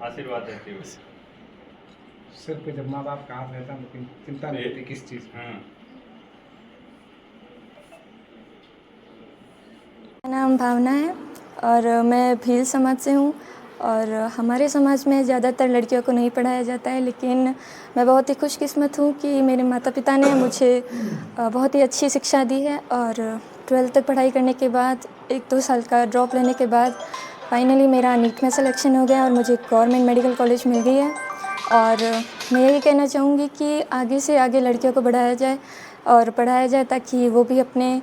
आशीर्वाद देते हुए। सिर पे जब माँ बाप का हाथ रहता है तो चिंता नहीं होती किस चीज़ की। हाँ। मेरा नाम भावना है और मैं भील समाज से हूँ और हमारे समाज में ज़्यादातर लड़कियों को नहीं पढ़ाया जाता है, लेकिन मैं बहुत ही खुशकिस्मत हूँ कि मेरे माता पिता ने मुझे बहुत ही अच्छी शिक्षा दी है और 12th तक पढ़ाई करने के बाद 1-2 साल का ड्रॉप लेने के बाद फाइनली मेरा नीट में सिलेक्शन हो गया और मुझे गवर्नमेंट मेडिकल कॉलेज मिल गई है। और मैं यही कहना चाहूँगी कि आगे से आगे लड़कियों को बढ़ाया जाए और पढ़ाया जाए ताकि वो भी अपने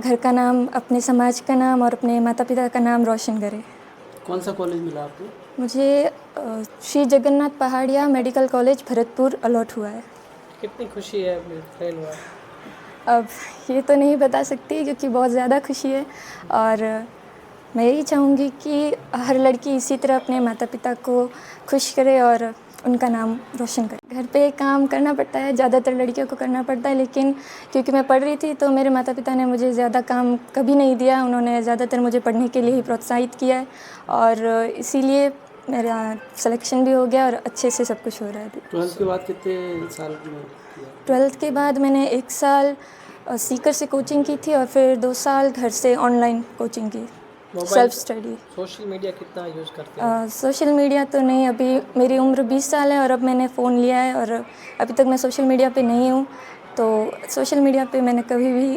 घर का नाम, अपने समाज का नाम और अपने माता पिता का नाम रोशन करें। कौन सा कॉलेज मिला आपको? मुझे श्री जगन्नाथ पहाड़िया मेडिकल कॉलेज भरतपुर अलॉट हुआ है। कितनी खुशी है फेल हुआ? अब ये तो नहीं बता सकती क्योंकि बहुत ज़्यादा खुशी है और मैं यही चाहूँगी कि हर लड़की इसी तरह अपने माता पिता को खुश करे और उनका नाम रोशन करे। घर पे काम करना पड़ता है, ज़्यादातर लड़कियों को करना पड़ता है, लेकिन क्योंकि मैं पढ़ रही थी तो मेरे माता पिता ने मुझे ज़्यादा काम कभी नहीं दिया। उन्होंने ज़्यादातर मुझे पढ़ने के लिए ही प्रोत्साहित किया है और इसीलिए मेरा सिलेक्शन भी हो गया और अच्छे से सब कुछ हो रहा है अभी। 12th के बाद कितने साल में किया? 12th के बाद मैंने 1 साल सीकर से कोचिंग की थी और फिर 2 साल घर से ऑनलाइन कोचिंग की, सेल्फ स्टडी। सोशल मीडिया कितना यूज़ करते हैं? सोशल मीडिया तो नहीं, अभी मेरी उम्र 20 साल है और अब मैंने फ़ोन लिया है और अभी तक मैं सोशल मीडिया पे नहीं हूँ, तो सोशल मीडिया पे मैंने कभी भी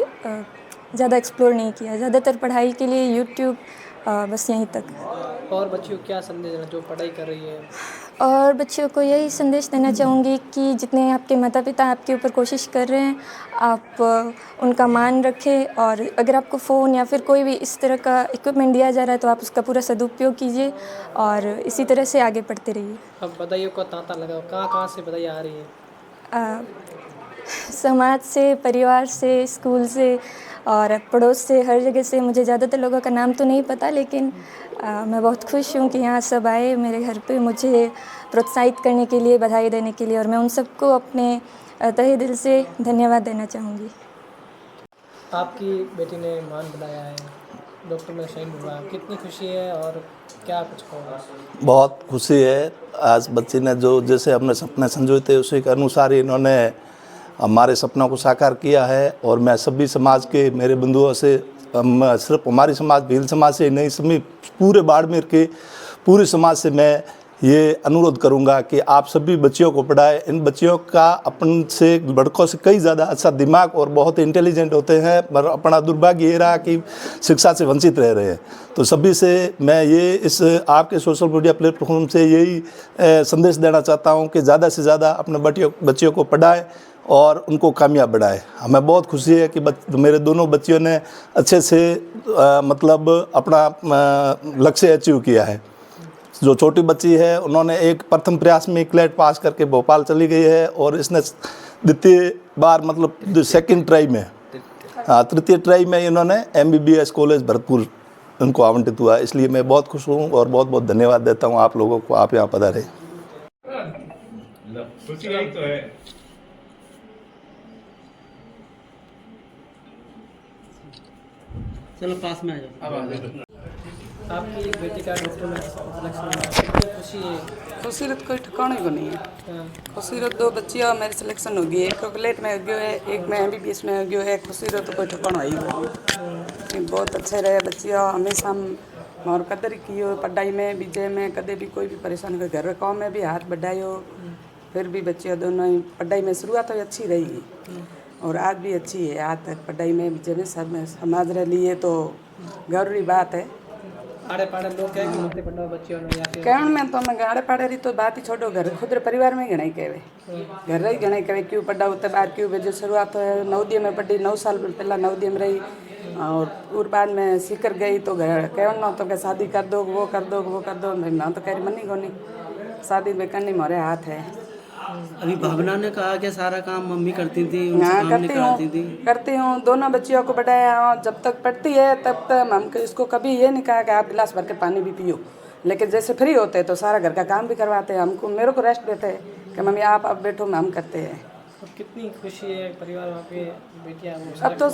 ज़्यादा एक्सप्लोर नहीं किया। ज़्यादातर पढ़ाई के लिए यूट्यूब, बस यहीं तक। और बच्चियों को क्या संदेश देना जो पढ़ाई कर रही है? और बच्चियों को यही संदेश देना चाहूँगी कि जितने आपके माता पिता आपके ऊपर कोशिश कर रहे हैं, आप उनका मान रखें और अगर आपको फ़ोन या फिर कोई भी इस तरह का इक्विपमेंट दिया जा रहा है तो आप उसका पूरा सदुपयोग कीजिए और इसी तरह से आगे बढ़ते रहिए। अब बधाइयों का तांता लगा, कहाँ से बधाई आ रही है? अ, समाज से, परिवार से, स्कूल से और पड़ोस से, हर जगह से। मुझे ज़्यादातर लोगों का नाम तो नहीं पता, लेकिन मैं बहुत खुश हूँ कि यहाँ सब आए मेरे घर पे मुझे प्रोत्साहित करने के लिए, बधाई देने के लिए और मैं उन सबको अपने तहे दिल से धन्यवाद देना चाहूँगी। आपकी बेटी ने मान बनाया है, डॉक्टर में साइन हुआ, कितनी खुशी है और क्या कुछ कहोगे? बहुत खुशी है। आज बच्ची ने जो जैसे अपने सपने संजोए थे उसी के अनुसार ही इन्होंने हमारे सपनों को साकार किया है और मैं सभी समाज के मेरे बंधुओं से, सिर्फ हमारी समाज भील समाज से नहीं, सभी पूरे बाड़मेर के पूरे समाज से मैं ये अनुरोध करूंगा कि आप सभी बच्चियों को पढ़ाएं। इन बच्चियों का अपन से लड़कों से कई ज़्यादा अच्छा दिमाग और बहुत इंटेलिजेंट होते हैं, पर अपना दुर्भाग्य ये रहा कि शिक्षा से वंचित रह रहे हैं। तो सभी से मैं ये इस आपके सोशल मीडिया प्लेटफॉर्म से यही संदेश देना चाहता हूँ कि ज़्यादा से ज़्यादा अपने बच्चियों को पढ़ाएं और उनको कामयाब बढ़ाएं। हमें बहुत खुशी है कि मेरे दोनों बच्चियों ने अच्छे से मतलब अपना लक्ष्य अचीव किया है। जो छोटी बच्ची है उन्होंने एक प्रथम प्रयास में क्लेट पास करके भोपाल चली गई है और इसने द्वितीय बार मतलब सेकंड ट्राई में, तृतीय ट्राई में इन्होंने MBBS कॉलेज भरतपुर उनको आवंटित हुआ। इसलिए मैं बहुत खुश हूँ और बहुत बहुत धन्यवाद देता हूँ आप लोगों को, आप यहाँ पधारे। खुशी यही तो है। चलो पास में आ जाओ। आपकी बेटी का डॉक्टर में सिलेक्शन हुआ, कितनी खुशी है? खुशी रत कोई ठिकाना ही नहीं है। खुशी रत 2 बच्चियाँ मेरी सिलेक्शन हो गई, एक क्लेट में हो गया है, एक में MBBS में हो गया है। खुशी रत कोई ठिकाना ही नहीं। बहुत अच्छे रहे बच्चियाँ, हमेशा और कदर की हो पढ़ाई में, विजय में कदे भी कोई भी परेशानी हो, घर काम में भी हाथ बढ़ाई हो, फिर भी बच्चियाँ दोनों ही पढ़ाई में शुरुआत तो अच्छी रही और आज भी अच्छी है। आज तक पढ़ाई में, विजय में, सब में समाज रह लिए तो गौरवी बात है। आड़े पाड़े लोग कह कि मत पढ़ाओ बच्चियों ने, या फिर कहण में तो मैं गाड़े पाड़े रही तो बात ही छोड़ो, घर खुद परिवार में घना ही कहवे, घर रही घना ही कहवे क्यों पढ़ाओ तो बाहर क्यों भेजो। शुरुआत तो नवोदय में पढ़ी, 9 साल पहला नवोदय में रही और बाद में सीकर गई तो घर कहण ना तो क्या शादी कर दो, वो कर दो, वो कर दो। मैं तो कह रही मनी को नहीं, शादी में करनी मोरे हाथ है। अभी भावना ने कहा कि सारा काम मम्मी करती थी, हाँ काम नहीं कराती थी। करती हूँ, दोनों बच्चियों को बढ़ाया। जब तक पढ़ती है तब तक हम इसको कभी ये नहीं कहा कि आप गिलास भर के पानी भी पियो, लेकिन जैसे फ्री होते तो सारा घर का काम भी करवाते हैं। हमको, मेरे को रेस्ट देते हैं कि मम्मी आप अब बैठो, हम करते हैं। तो कितनी खुशी है परिवार वहाँ पे बेटियाँ? अब तो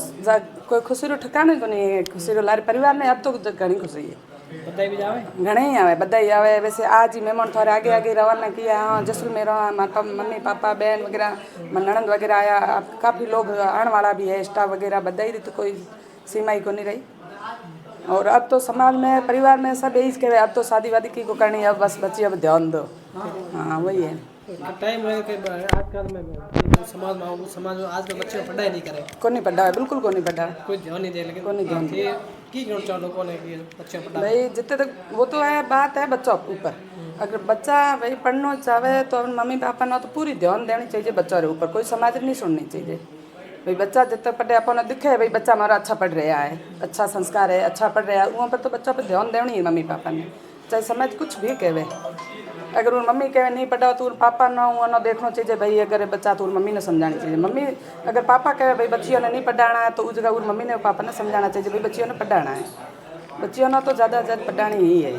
कोई खुशी रो ठिकाने को नहीं है, खुशी रो लारे परिवार में अब तो घनी खुशी है। बधाई भी जावे घणे ही आवे बधाई आवे। वैसे आज ही मेहमान थोड़े आगे आगे रवाना किया। हाँ जैसलमेर मम्मी पापा बहन वगैरह ननद वगैरह आया। अब काफ़ी लोग आने वाला भी है, स्टाफ वगैरह बधाई दी तो कोई सीमा ही को नहीं रही। और अब तो समाज में परिवार में सब यही कहे अब तो शादी वादी की को करनी है, अब बस बच्ची अब ध्यान दो। हाँ वही है। टाइम है कि आजकल में समाज में आज के बच्चे पढ़ाई नहीं करे, को नहीं पढ़ा है, बिल्कुल को नहीं पढ़ा। कोई ध्यान नहीं दे, लेकिन कोई नहीं ध्यान ये की क्यों चाहो लोगों ने कि बच्चे पढ़ा भाई जितने तक वो तो है बात है बच्चों के ऊपर। अगर बच्चा भाई पढ़ना चाहे तो मम्मी पापा ना तो पूरी ध्यान देनी चाहिए बच्चों के ऊपर, कोई समाज नहीं सुननी चाहिए। भाई बच्चा जितना पढ़े अपन दिखे भाई बच्चा हमारा अच्छा पढ़ रहा है, अच्छा संस्कार है, अच्छा पढ़ रहा है, वहाँ पर तो बच्चा पर ध्यान देनी है मम्मी पापा ने, चाहे समाज कुछ भी कहे। अगर उन मम्मी कहे नहीं पढ़ा तो पापा ना देखना चाहिए भाई। अगर बच्चा तो मम्मी ने समझानी चाहिए। मम्मी अगर पापा कहे भाई बच्चियों ने नहीं पढ़ाना है तो उस जगह उन मम्मी ने पापा ने समझाना चाहिए भाई बच्चियों ने पढ़ाना है। बच्चियों ने तो ज़्यादा पढ़ानी ही है।